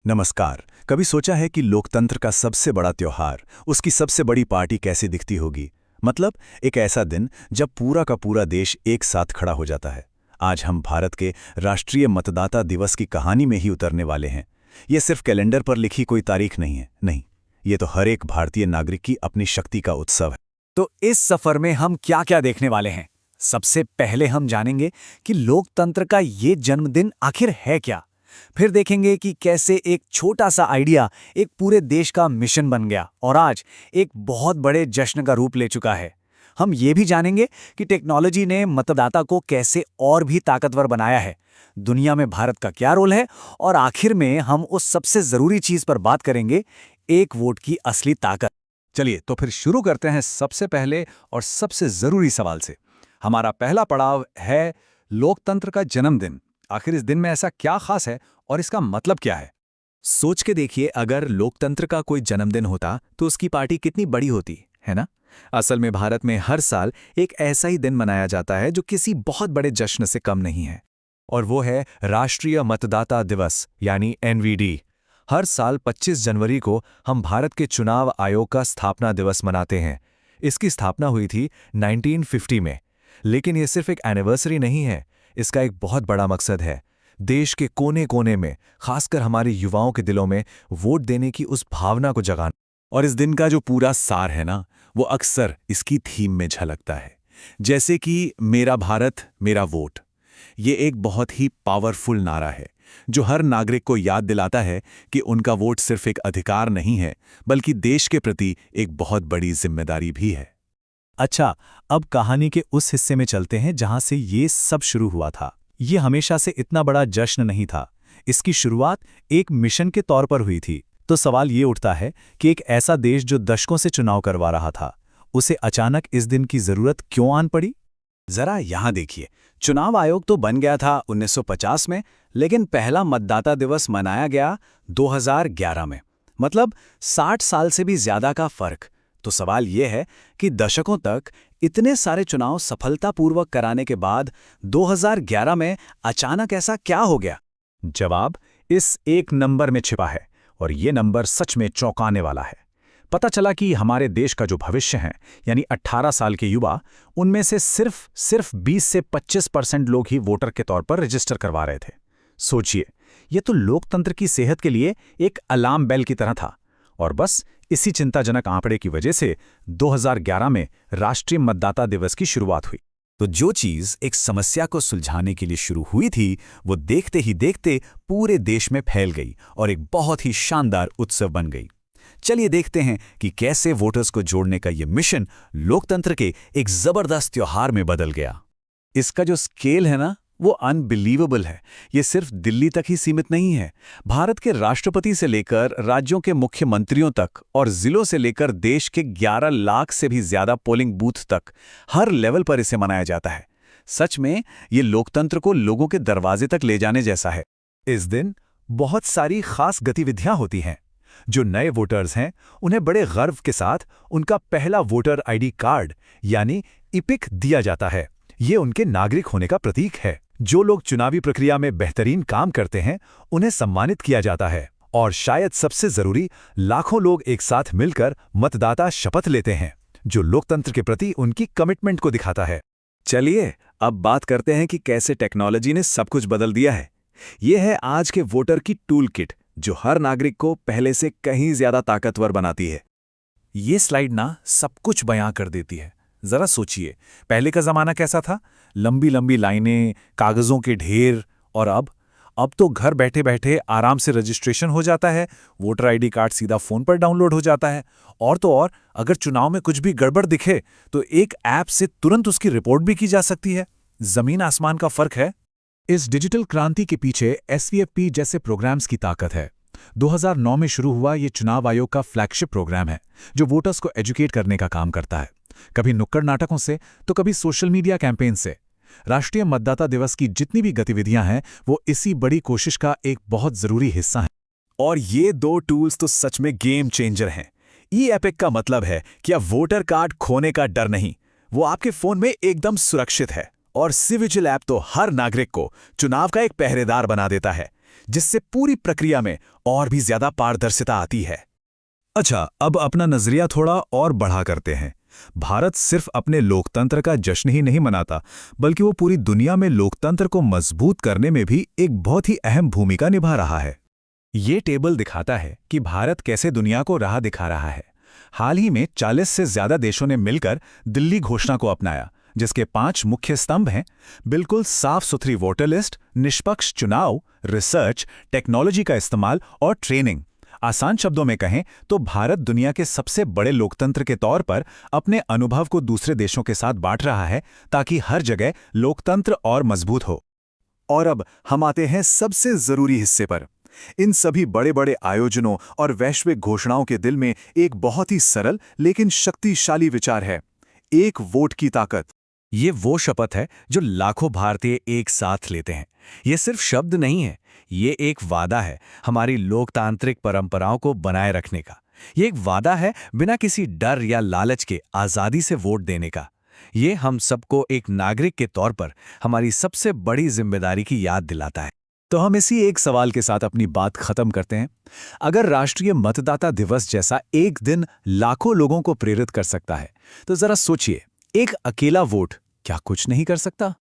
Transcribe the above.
नमस्कार। कभी सोचा है कि लोकतंत्र का सबसे बड़ा त्योहार, उसकी सबसे बड़ी पार्टी कैसी दिखती होगी? मतलब एक ऐसा दिन जब पूरा का पूरा देश एक साथ खड़ा हो जाता है। आज हम भारत के राष्ट्रीय मतदाता दिवस की कहानी में ही उतरने वाले हैं। ये सिर्फ कैलेंडर पर लिखी कोई तारीख नहीं है, नहीं, ये तो हर एक भारतीय नागरिक की अपनी शक्ति का उत्सव है। तो इस सफर में हम क्या क्या देखने वाले हैं? सबसे पहले हम जानेंगे कि लोकतंत्र का ये जन्मदिन आखिर है क्या। फिर देखेंगे कि कैसे एक छोटा सा आइडिया एक पूरे देश का मिशन बन गया और आज एक बहुत बड़े जश्न का रूप ले चुका है। हम ये भी जानेंगे कि टेक्नोलॉजी ने मतदाता को कैसे और भी ताकतवर बनाया है, दुनिया में भारत का क्या रोल है, और आखिर में हम उस सबसे जरूरी चीज पर बात करेंगे, एक वोट की असली ताकत। चलिए तो फिर शुरू करते हैं सबसे पहले और सबसे जरूरी सवाल से। हमारा पहला पड़ाव है लोकतंत्र का जन्मदिन। आखिर इस दिन में ऐसा क्या खास है और इसका मतलब क्या है? सोच के देखिए, अगर लोकतंत्र का कोई जन्मदिन होता तो उसकी पार्टी कितनी बड़ी होती, है ना? असल में भारत में हर साल एक ऐसा ही दिन मनाया जाता है जो किसी बहुत बड़े जश्न से कम नहीं है, और वो है राष्ट्रीय मतदाता दिवस यानी एनवीडी। हर साल 25 जनवरी को हम भारत के चुनाव आयोग का स्थापना दिवस मनाते हैं। इसकी स्थापना हुई थी 1950 में। लेकिन ये सिर्फ एक एनिवर्सरी नहीं है, इसका एक बहुत बड़ा मकसद है देश के कोने कोने में, खासकर हमारे युवाओं के दिलों में वोट देने की उस भावना को जगाना। और इस दिन का जो पूरा सार है ना, वो अक्सर इसकी थीम में झलकता है, जैसे कि मेरा भारत मेरा वोट। ये एक बहुत ही पावरफुल नारा है जो हर नागरिक को याद दिलाता है कि उनका वोट सिर्फ एक अधिकार नहीं है, बल्कि देश के प्रति एक बहुत बड़ी जिम्मेदारी भी है। अच्छा, अब कहानी के उस हिस्से में चलते हैं जहां से ये सब शुरू हुआ था। ये हमेशा से इतना बड़ा जश्न नहीं था। इसकी शुरुआत एक मिशन के तौर पर हुई थी। तो सवाल ये उठता है कि एक ऐसा देश जो दशकों से चुनाव करवा रहा था, उसे अचानक इस दिन की जरूरत क्यों आन पड़ी? जरा यहां देखिए, चुनाव आयोग तो बन गया था 1950 में, लेकिन पहला मतदाता दिवस मनाया गया 2011 में। मतलब 60 साल से भी ज्यादा का फर्क। तो सवाल यह है कि दशकों तक इतने सारे चुनाव सफलतापूर्वक कराने के बाद 2011 में अचानक ऐसा क्या हो गया? जवाब इस एक नंबर में छिपा है, और ये नंबर सच में चौंकाने वाला है। पता चला कि हमारे देश का जो भविष्य है, यानी 18 साल के युवा, उनमें से सिर्फ 20 से 25% लोग ही वोटर के तौर पर रजिस्टर करवा रहे थे। सोचिए, ये तो लोकतंत्र की सेहत के लिए एक अलार्म बेल की तरह था। और बस इसी चिंताजनक आंकड़े की वजह से 2011 में राष्ट्रीय मतदाता दिवस की शुरुआत हुई। तो जो चीज एक समस्या को सुलझाने के लिए शुरू हुई थी, वो देखते ही देखते पूरे देश में फैल गई और एक बहुत ही शानदार उत्सव बन गई। चलिए देखते हैं कि कैसे वोटर्स को जोड़ने का ये मिशन लोकतंत्र के एक जबरदस्त त्योहार में बदल गया। इसका जो स्केल है ना, वो अनबिलीवेबल है। ये सिर्फ दिल्ली तक ही सीमित नहीं है। भारत के राष्ट्रपति से लेकर राज्यों के मुख्यमंत्रियों तक और जिलों से लेकर देश के 11 लाख से भी ज्यादा पोलिंग बूथ तक, हर लेवल पर इसे मनाया जाता है। सच में ये लोकतंत्र को लोगों के दरवाजे तक ले जाने जैसा है। इस दिन बहुत सारी खास गतिविधियां होती हैं। जो नए वोटर्स हैं, उन्हें बड़े गर्व के साथ उनका पहला वोटर आईडी कार्ड यानी इपिक दिया जाता है। ये उनके नागरिक होने का प्रतीक है। जो लोग चुनावी प्रक्रिया में बेहतरीन काम करते हैं, उन्हें सम्मानित किया जाता है। और शायद सबसे जरूरी, लाखों लोग एक साथ मिलकर मतदाता शपथ लेते हैं, जो लोकतंत्र के प्रति उनकी कमिटमेंट को दिखाता है। चलिए अब बात करते हैं कि कैसे टेक्नोलॉजी ने सब कुछ बदल दिया है। ये है आज के वोटर की टूल किट, जो हर नागरिक को पहले से कहीं ज्यादा ताकतवर बनाती है। ये स्लाइड ना सब कुछ बयां कर देती है। जरा सोचिए, पहले का जमाना कैसा था? लंबी लंबी लाइनें, कागजों के ढेर। और अब तो घर बैठे बैठे आराम से रजिस्ट्रेशन हो जाता है, वोटर आईडी कार्ड सीधा फोन पर डाउनलोड हो जाता है। और तो और, अगर चुनाव में कुछ भी गड़बड़ दिखे तो एक ऐप से तुरंत उसकी रिपोर्ट भी की जा सकती है। जमीन आसमान का फर्क है। इस डिजिटल क्रांति के पीछे एसवीएफपी जैसे प्रोग्राम्स की ताकत है। 2009 में शुरू हुआ ये चुनाव आयोग का फ्लैगशिप प्रोग्राम है, जो वोटर्स को एजुकेट करने का काम करता है। कभी नुक्कड़ नाटकों से तो कभी सोशल मीडिया कैंपेन से। राष्ट्रीय मतदाता दिवस की जितनी भी गतिविधियां हैं, वो इसी बड़ी कोशिश का एक बहुत जरूरी हिस्सा हैं। और ये 2 टूल्स तो सच में गेम चेंजर हैं। ई एपिक का मतलब है कि अब वोटर कार्ड खोने का डर नहीं, वो आपके फोन में एकदम सुरक्षित है। और सिविजिल ऐप तो हर नागरिक को चुनाव का एक पहरेदार बना देता है। जिससे पूरी प्रक्रिया में और भी ज्यादा पारदर्शिता आती है। अच्छा, अब अपना नजरिया थोड़ा और बढ़ा करते हैं। भारत सिर्फ अपने लोकतंत्र का जश्न ही नहीं मनाता, बल्कि वो पूरी दुनिया में लोकतंत्र को मजबूत करने में भी एक बहुत ही अहम भूमिका निभा रहा है। ये टेबल दिखाता है कि भारत कैसे दुनिया को राह दिखा रहा है। हाल ही में 40 से ज्यादा देशों ने मिलकर दिल्ली घोषणा को अपनाया, जिसके 5 मुख्य स्तंभ हैं: बिल्कुल साफ सुथरी वोटर लिस्ट, निष्पक्ष चुनाव, रिसर्च, टेक्नोलॉजी का इस्तेमाल और ट्रेनिंग। आसान शब्दों में कहें तो भारत दुनिया के सबसे बड़े लोकतंत्र के तौर पर अपने अनुभव को दूसरे देशों के साथ बांट रहा है, ताकि हर जगह लोकतंत्र और मजबूत हो। और अब हम आते हैं सबसे जरूरी हिस्से पर। इन सभी बड़े बड़े आयोजनों और वैश्विक घोषणाओं के दिल में एक बहुत ही सरल लेकिन शक्तिशाली विचार है: एक वोट की ताकत। ये वो शपथ है जो लाखों भारतीय एक साथ लेते हैं। ये सिर्फ शब्द नहीं है, ये एक वादा है हमारी लोकतांत्रिक परंपराओं को बनाए रखने का। ये एक वादा है बिना किसी डर या लालच के आज़ादी से वोट देने का। ये हम सबको एक नागरिक के तौर पर हमारी सबसे बड़ी जिम्मेदारी की याद दिलाता है। तो हम इसी एक सवाल के साथ अपनी बात खत्म करते हैं। अगर राष्ट्रीय मतदाता दिवस जैसा एक दिन लाखों लोगों को प्रेरित कर सकता है, तो जरा सोचिए, एक अकेला वोट क्या कुछ नहीं कर सकता?